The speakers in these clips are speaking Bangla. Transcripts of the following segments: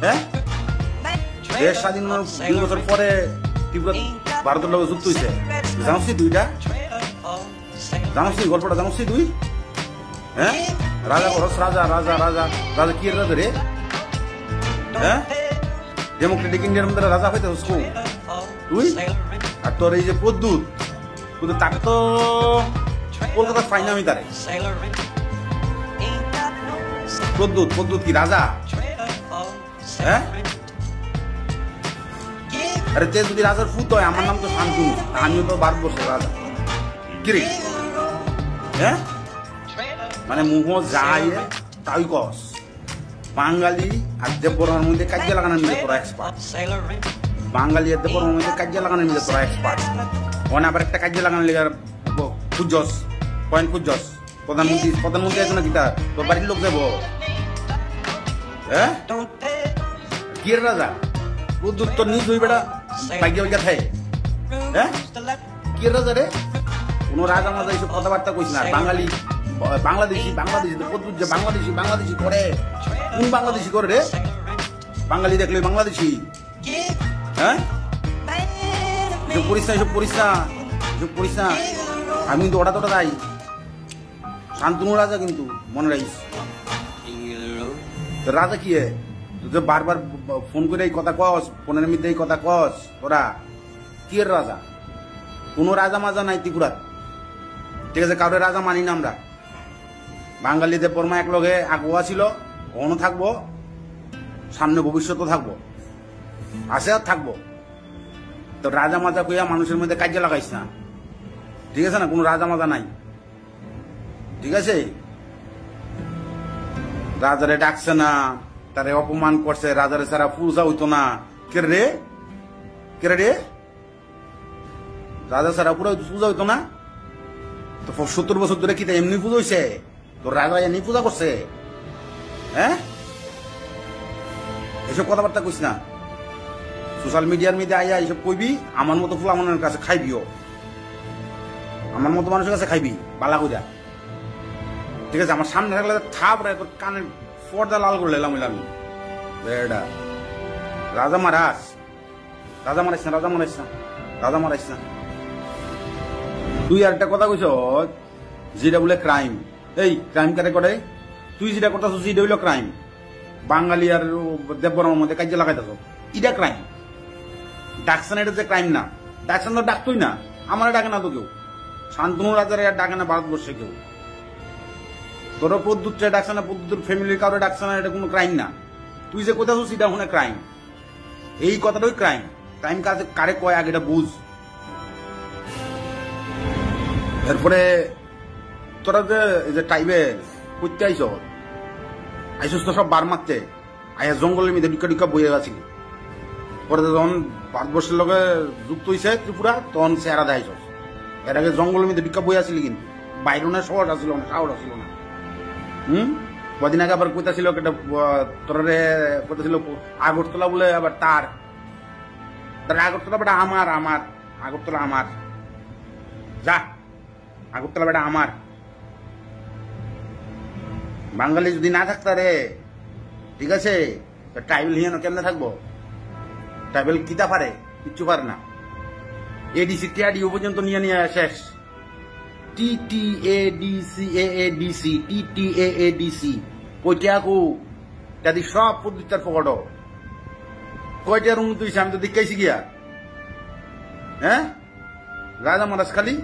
হ্যাঁ দেশ স্বাধীন 2 বছর পরে ত্রিপুরা ভারতের লোক যুক্ত হয়েছে জানছি দুইটা জানছি গল্পটা জানছি তুই হ্যাঁ রাজা খরচ রাজা রাজা রাজা রাজা কি রাজা রে হ্যাঁ ডেমোক্রেটিক ইন্ডিয়ার মধ্যে রাজা হইতে তুই আর তোর এই যে পদ্মুত তাকে তো কলকাতা পাই না আমি তারে পদ্মুত পদ্মুত কি রাজা হ্যাঁ আরে তে যদি রাজার ফুত হয় আমার নাম তো শান্তনু আমিও তো ভারতবর্ষের রাজা কিরে হ্যাঁ মানে মুহ যায় তাই কস বাঙালি আর দেববর্মার মধ্যে কাজে লাগানোর মধ্যে তোরা এক্সপার্ট বাঙালি আর দেববর্মার মধ্যে কাজে লাগানোর মধ্যে তোরা এক্সপার্ট ওখানে আবার একটা কাজে লাগানোর লেগে খুঁজস পয়েন্ট খুঁজস প্রধানমন্ত্রী আছে না কিতা তোর বাড়ির লোক দেব হ্যাঁ কি রাজা তোর নিজ হই বেটা বাইকে বাইকে থাকে হ্যাঁ কি রাজা রে কোনো রাজা মাজা এইসব কথাবার্তা কইস না বাঙালি বাংলাদেশি বাংলাদেশি যে বাংলাদেশি বাংলাদেশি করে কোন বাংলাদেশি করে রে বাঙালি দেখলে বাংলাদেশি হ্যাঁ এসব করিস না এসব করিস না এসব করিস না আমি কিন্তু ওটা তোটা যাই শান্তনু রাজা কিন্তু মনে রাখিস রাজা কি বারবার ফোন করে এই কথা কস ফোনের মধ্যে এই কথা কস ওরা কি রাজা কোন রাজা মাজা নাই ত্রিপুরার ঠিক আছে কারোর রাজা মানি না আমরা বাঙালি দেববর্মা এক লগে আগুয়া ছিল কখনো থাকবো সামনে ভবিষ্যতও থাকবো আছে আর থাকবো তো রাজা মাজা কইয়া মানুষের মধ্যে কাজে লাগাইস না ঠিক আছে না কোনো রাজা মাজা নাই ঠিক আছে রাজারে ডাকছে না তারে অপমান করছে রাজারে সারা পূজা হইতো না কে রে রাজা সারা পুরো পূজা হইতো না তো 70 বছর ধরে কি এমনি পুজো হয়েছে তোর রাজা এমনি পূজা করছে হ্যাঁ এসব কথাবার্তা কইস না সোশ্যাল মিডিয়ার মধ্যে আইয়া এইসব কইবি আমার মতো ফুল আমার কাছে খাইবিও আমার মতো মানুষের কাছে খাইবি বালা কইরা ঠিক আছে আমার সামনে থাকলে থাপ রে তোর কানের পর্দা লাল করে লেলাম আমি বেড়া রাজা মারাস না রাজা মারাইস না তুই আর একটা কথা কইছ যেটা বলে ক্রাইম এই ক্রাইম কারে করে তুই যেটা কথা সেটা হইল ক্রাইম বাঙালি আর দেববর্মার মধ্যে কাজে লাগাইতেছ এটা ক্রাইম ডাকছেন এটা যে ক্রাইম না ডাকছেন তো ডাকতই না আমার ডাকে না তো কেউ শান্তনু রাজার ডাকে না ভারতবর্ষে কেউ তোর পদ্মুত্রে ডাকছে না পদ্মুত্র ফ্যামিলির কারো ডাকছে না এটা কোনো ক্রাইম না তুই যে কোথাও সেটা হনে ক্রাইম এই কথাটাই ক্রাইম ক্রাইম কাজে কারে কয় আগে এটা বুঝ এরপরে তোরা যে ট্রাইবেল করতে আইসস তো সব বার মারতে আয়া জঙ্গলের মধ্যে ডিকা বইয়ে গেছিল পরে যখন ভারতবর্ষের লগে যুক্ত হয়েছে ত্রিপুরা তখন চেহারা দেয় এর আগে জঙ্গলের মধ্যে ডিকা বই আসিলি কিন্তু বাইরনে শহর আসিল না শহর আসিল না কদিন আগে আবার কইতাছিল তোরে কইতাছিল আগরতলা বলে আবার তার আগরতলা বেটা আমার আগরতলা আমার যা আগরতলা বেটা আমার বাঙালি যদি না থাকতা রে ঠিক আছে ট্রাইবেল হিয়ানো কেমনে থাকবো ট্রাইবেল কিতা পারে কিচ্ছু পারে না এডিসি টিআরডিও পর্যন্ত নিয়ে শেষ TTADC কইটাকু তাদি সব পদ্ধতির পকড় কয়টার উন্নতি হয়েছে আমি তো দেখাইছি গিয়া হ্যাঁ রাজা মারাস খালি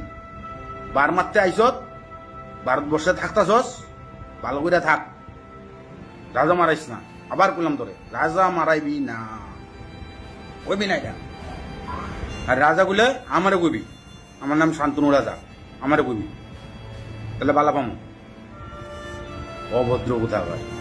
বার মারতে আইসত ভারতবর্ষে থাকতাছস ভালো করে থাক রাজা মারাইস না আবার কইলাম তোরে রাজা মারাইবি না কইবি না এটা আর রাজা গুলে আমারে কইবি আমার নাম শান্তনু রাজা আমারে কইবি তাহলে বালা পামো অভদ্র কোথা হয়